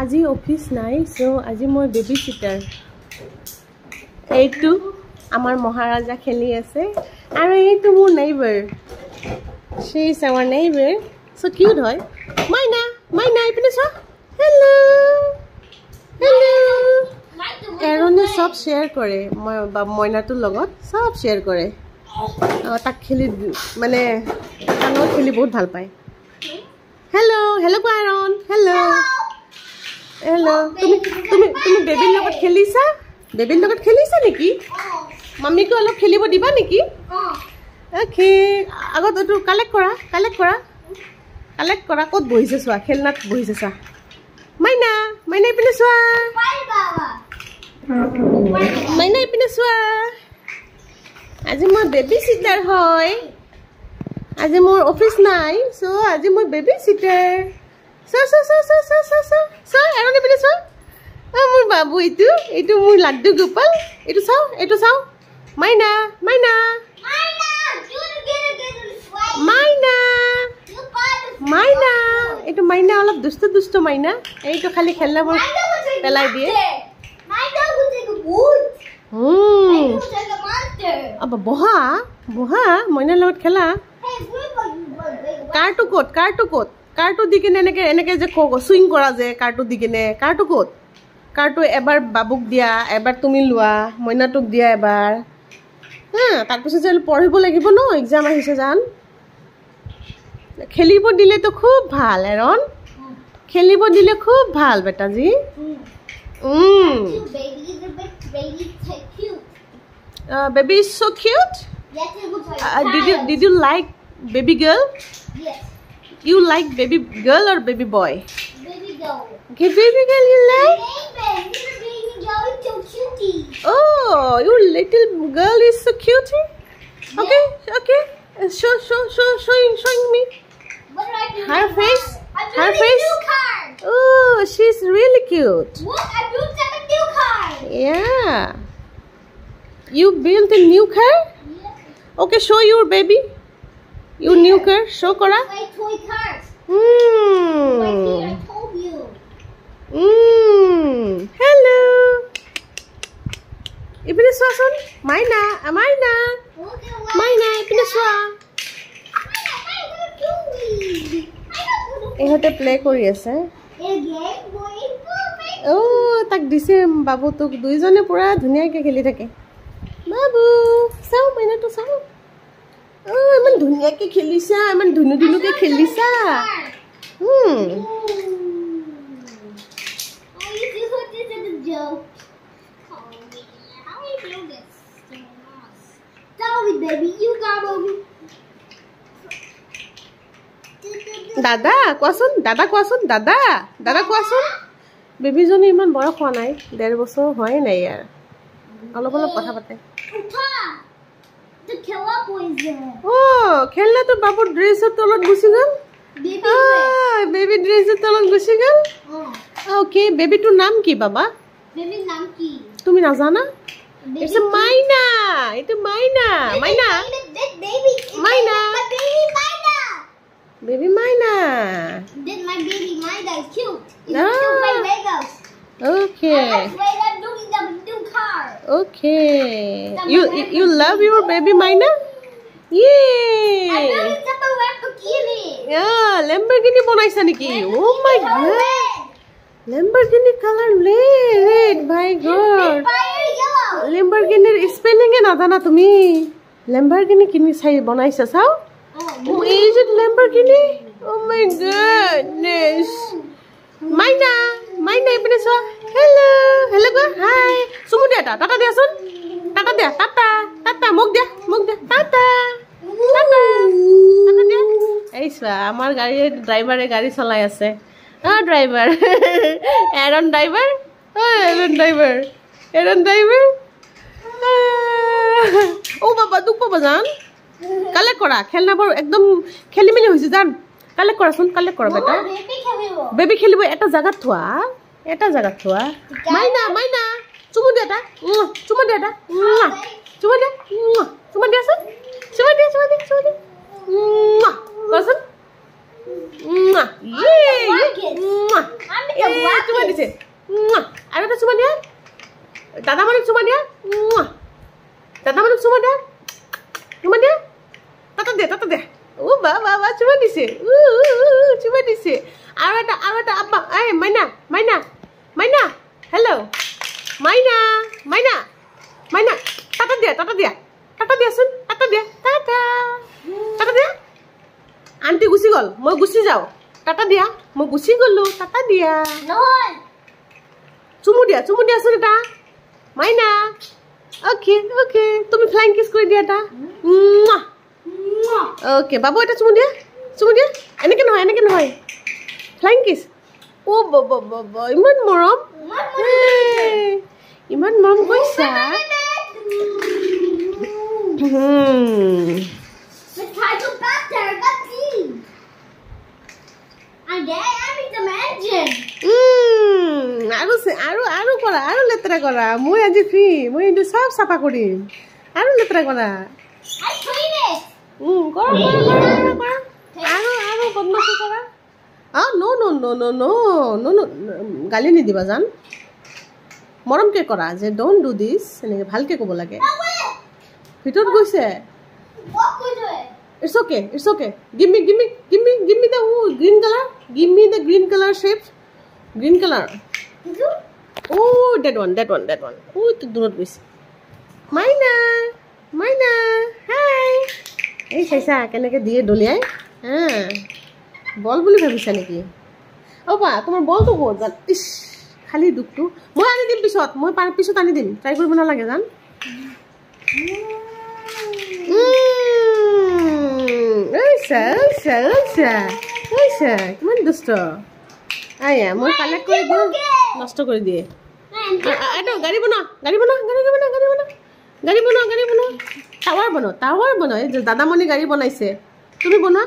আজি অফিস নাই সো আজি মই বেবি সিটার এইটো আমার মহারাজা খেলি আছে আর এইটো মোর neighbour she is our neighbor so cute হয় মাইনা মাইনা ইপিনে চ hello hello এরনে সব শেয়ার করে ময়নাটোৰ লগত সব শেয়ার করে তাক খেলি মানে তানো খেলি বহুত ভাল পায় hello hello Aaron hello hello তুমি বেবিৰ লগত খেলিছা বেবিৰ লগত খেলিছা নেকি মাম্মিকো অলপ খেলিব দিবা নেকি ওকে আগত এটো কালেক্ট কৰা কত বহিছে চোৱা খেলনাত বহিছে চা মাইনা মাইনা ইপিনে চোৱা মাইনা ইপিনে চোৱা আজি মই বেবি সিটাৰ হয় আজি মোৰ অফিস নাই সো আজি মই বেবি সিটাৰ চ এৰনে ইপিনে চোৱা মোৰ বাবু এইটো মোৰ লাড্ডু গোপাল এইটো চাও মাইনা মাইনা মাইনা মাইনা এইটো মাইনা অলপ দুষ্ট মাইনা এইটো খালি খেলনাবোৰ পেলাই দিয়ে আবা বহা মইনাৰ লগত খেলা কাৰটো দি কিনে এনেকে যে সুইং কৰা যে কাৰটো দি কিনে কাৰটো এবাৰ বাবুক দিয়া এবাৰ তুমি লোৱা মইনাটোক দিয়া এবাৰ তাৰপিছত যে পঢ়িব লাগিব ন এক্সাম আহিছে জান খেলিব দিলে তো খুব ভাল এৰন খেলিব দিলে খুব ভাল বেটাজি baby is so cute did you like baby girl yes you like baby girl or baby boy baby girl okay baby girl you like baby girl is so cutie oh your little girl is so cutie okay showing me her face oh she's really cute look I built a new car yeah you built a new car yeah. Okay show your baby your new car show kora my toy cars right here I told you hello ipine swason maina ipine swa ehote play kori ase oh tak dise babu tok duijone pura dhuniya ke kheli thake babu sao maina to sao oh eman dhuniya ke khelisa eman dhunu ke khelisa oh you do this is a joke how you do this tell me baby you got baby দাদা কোৱাচোন baby জনী ইমান বয়স হোৱা নাই 1.5 বছৰ হয় নাই ইয়াৰ অলপ কথা পাতে the killer poison oh খেলনাটো বাবুৰ ড্ৰেছৰ তলত গুছি গল বেবি ড্ৰেছৰ তলত গুছি গল okay বেবিটোৰ নাম কি বাবা বেবি নাম কি তুমি নাজানা it's a মাইনা এটা মাইনা baby Maina. Then my baby Maina is cute. No. You still play Legos. Okay. Let's play that doing the new car. Okay. You love your baby Maina? Yeah. I'm doing the Lamborghini. Yeah, Lamborghini bonaisa niki. Oh my god. Lamborghini color red. My god. Fire yellow. Lamborghini spelling e nadana tumi. Lamborghini kini sai bonaisa sao? Oh, is it Lamborghini? Oh my goodness. Maina ipine so. Hello go. Hi. Sumu dia tata dia sun. Tata muk dia. Tata dia. Ei swa amar gari driver e gari cholai ase. Driver. Aaron driver. Oh baba duk baba jan. Collect কৰা খেলনাবোৰ একদম খেলি মেলি হৈছে জান collect কৰা বেটা baby খেলিব এটা জায়গাত থোৱা মাইনা চুমু দে এটা চুমু দে কচোন দাদা মানে চুমা দিয়া দাদা মানে চুমা দিয়া তাতা দে ও বাবা চুমা দিছে চুমা দিছে আৰু এটা আব্বা এই মাইনা হেল্ল' মাইনা টাটা দিয়াচোন টাটা দিয়া আন্টি গুচি গ'ল মই গুচি যাওঁ টাটা দিয়া মই গুচি গ'লো টাটা দিয়া নহয় চুমু দিয়াচোন এটা মাইনা অ'কে তুমি ফ্লাইং কিছ কৰি দিয়া এটা অ'কে বাবু এটা চুমু দিয়া এনেকে নহয় ফ্লাইং কিছ অ' বাবা ইমান মৰম কৈছা আৰু লেতেৰা কৰা মই আজি ফ্ৰী মই এইটো চব চাফা কৰিম আৰু লেতেৰা কৰা আৰু বদমাছি কৰা নো গালি নিদিবা জান মৰমকে কৰা যে ডোন্ট ডু দিছ এনেকৈ ভালকে ক'ব লাগে ভিতৰত গৈছে It's okay. Give me the green color shape. Green color. Oh, that one. Oh, to do not miss. Maina. Hi. Hey, Shaisa, can I get the dolia? Ball will have a sanity. Oh, tomorrow ball to go. That is Hali Duktu. More than episode, more episode than anything. Try to go again. কিমান দুষ্ট আয়া মই collect কৰি দিওঁ নষ্ট কৰি দিয়ে গাড়ী বনাও টাৱাৰ বনাও এই দাদামণি গাড়ী বনাইছে তুমি বনোৱা